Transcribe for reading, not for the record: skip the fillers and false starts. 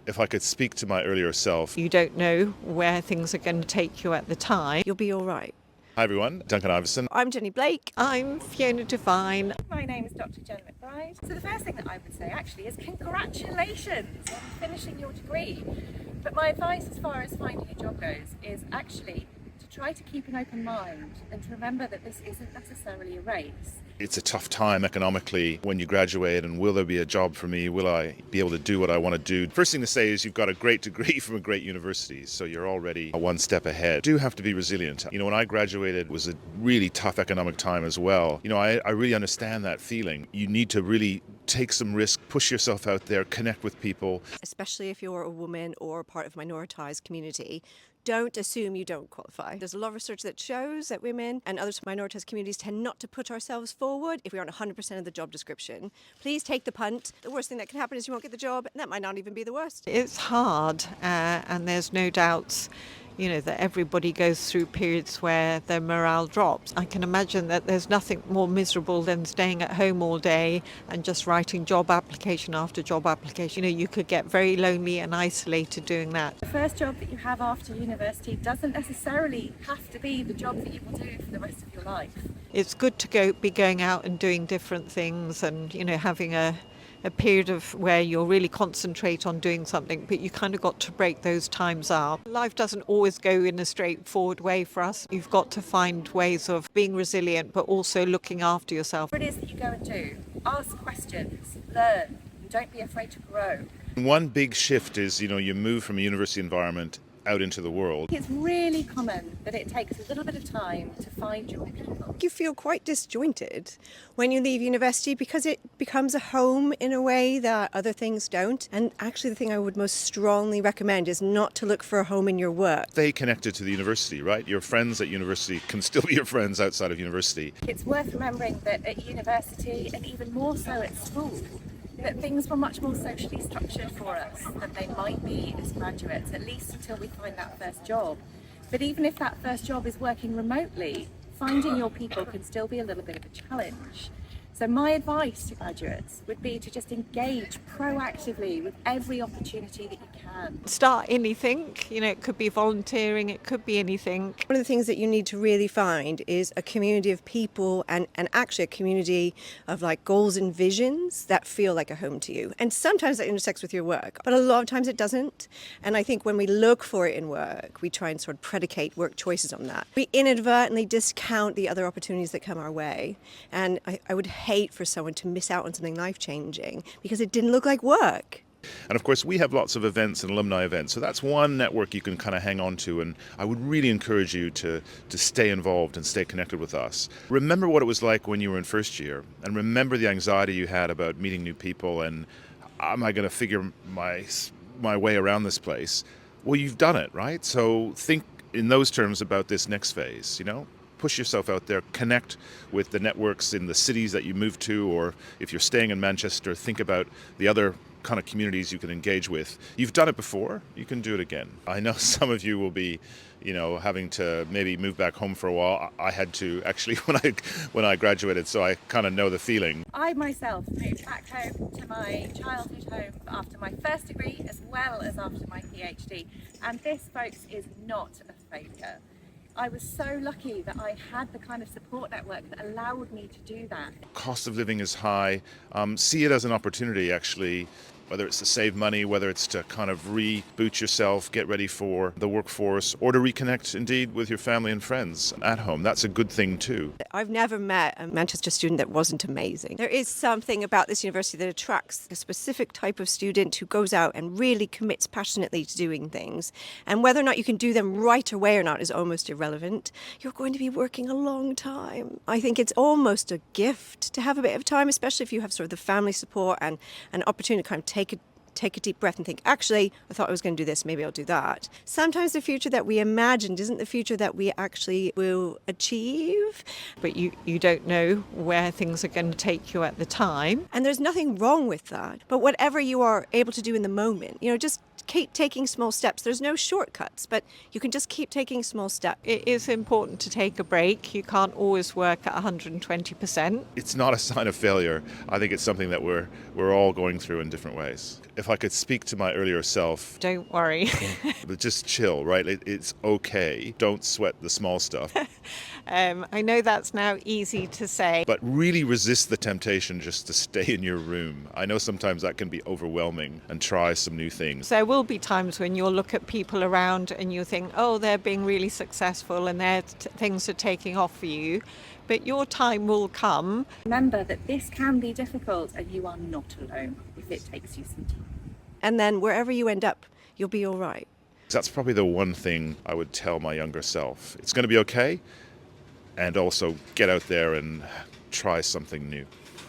If I could speak to my earlier self. You don't know where things are going to take you at the time. You'll be all right. Hi everyone, Duncan Iverson. I'm Jenny Blake. I'm Fiona Devine. My name is Dr. Jen McBride. So the first thing that I would say actually is congratulations on finishing your degree. But my advice as far as finding a job goes is actually to try to keep an open mind and to remember that this isn't necessarily a race. It's a tough time economically when you graduate, and will there be a job for me? Will I be able to do what I want to do? First thing to say is you've got a great degree from a great university, so you're already one step ahead. You do have to be resilient. When I graduated, it was a really tough economic time as well. I really understand that feeling. You need to really take some risk, push yourself out there, connect with people. Especially if you're a woman or part of a minoritized community, don't assume you don't qualify. There's a lot of research that shows that women and other minoritized communities tend not to put ourselves forward if we aren't 100% of the job description. Please take the punt. The worst thing that can happen is you won't get the job, and that might not even be the worst. It's hard, and there's no doubts, that everybody goes through periods where their morale drops. I can imagine that there's nothing more miserable than staying at home all day and just writing job application after job application. You could get very lonely and isolated doing that. The first job that you have after university doesn't necessarily have to be the job that you will do for the rest of your life. It's good to be going out and doing different things and, having a period of where you'll really concentrate on doing something, but you kind of got to break those times up. Life doesn't always go in a straightforward way for us. You've got to find ways of being resilient, but also looking after yourself. Whatever it is that you go and do, ask questions, learn, and don't be afraid to grow. One big shift is, you move from a university environment out into the world. It's really common that it takes a little bit of time to find your people. You feel quite disjointed when you leave university because it becomes a home in a way that other things don't. And actually the thing I would most strongly recommend is not to look for a home in your work. Stay connected to the university, right? Your friends at university can still be your friends outside of university. It's worth remembering that at university, and even more so at school, that things were much more socially structured for us than they might be as graduates, at least until we find that first job. But even if that first job is working remotely, finding your people can still be a little bit of a challenge. So my advice to graduates would be to just engage proactively with every opportunity that you can. Start anything, it could be volunteering, it could be anything. One of the things that you need to really find is a community of people and actually a community of goals and visions that feel like a home to you. And sometimes that intersects with your work, but a lot of times it doesn't. And I think when we look for it in work, we try and sort of predicate work choices on that. We inadvertently discount the other opportunities that come our way. And I would hate for someone to miss out on something life-changing because it didn't look like work. And of course, we have lots of events and alumni events, so that's one network you can kind of hang on to, and I would really encourage you to stay involved and stay connected with us. Remember what it was like when you were in first year, and remember the anxiety you had about meeting new people and am I going to figure my way around this place? Well, you've done it, right? So think in those terms about this next phase, Push yourself out there, connect with the networks in the cities that you move to, or if you're staying in Manchester, think about the other kind of communities you can engage with. You've done it before, you can do it again. I know some of you will be, having to maybe move back home for a while. I had to actually when I graduated, so I kind of know the feeling. I myself moved back home to my childhood home after my first degree as well as after my PhD. And this, folks, is not a failure. I was so lucky that I had the kind of support network that allowed me to do that. Cost of living is high. See it as an opportunity, actually, whether it's to save money, whether it's to kind of reboot yourself, get ready for the workforce, or to reconnect indeed with your family and friends at home. That's a good thing too. I've never met a Manchester student that wasn't amazing. There is something about this university that attracts a specific type of student who goes out and really commits passionately to doing things. And whether or not you can do them right away or not is almost irrelevant. You're going to be working a long time. I think it's almost a gift to have a bit of time, especially if you have sort of the family support and an opportunity to kind of take a deep breath and think, actually, I thought I was going to do this, maybe I'll do that. Sometimes the future that we imagined isn't the future that we actually will achieve. But you don't know where things are going to take you at the time. And there's nothing wrong with that. But whatever you are able to do in the moment, just Keep taking small steps. There's no shortcuts, but you can just keep taking small steps. It is important to take a break. You can't always work at 120%. It's not a sign of failure. I think it's something that we're all going through in different ways. If I could speak to my earlier self, Don't worry. but just chill, right? It's okay. Don't sweat the small stuff, I know that's now easy to say. but really resist the temptation just to stay in your room. I know sometimes that can be overwhelming, and try some new things. There will be times when you'll look at people around and you think, oh, they're being really successful and things are taking off for you. But your time will come. Remember that this can be difficult and you are not alone if it takes you some time. And then wherever you end up, you'll be all right. That's probably the one thing I would tell my younger self. It's going to be okay, and also get out there and try something new.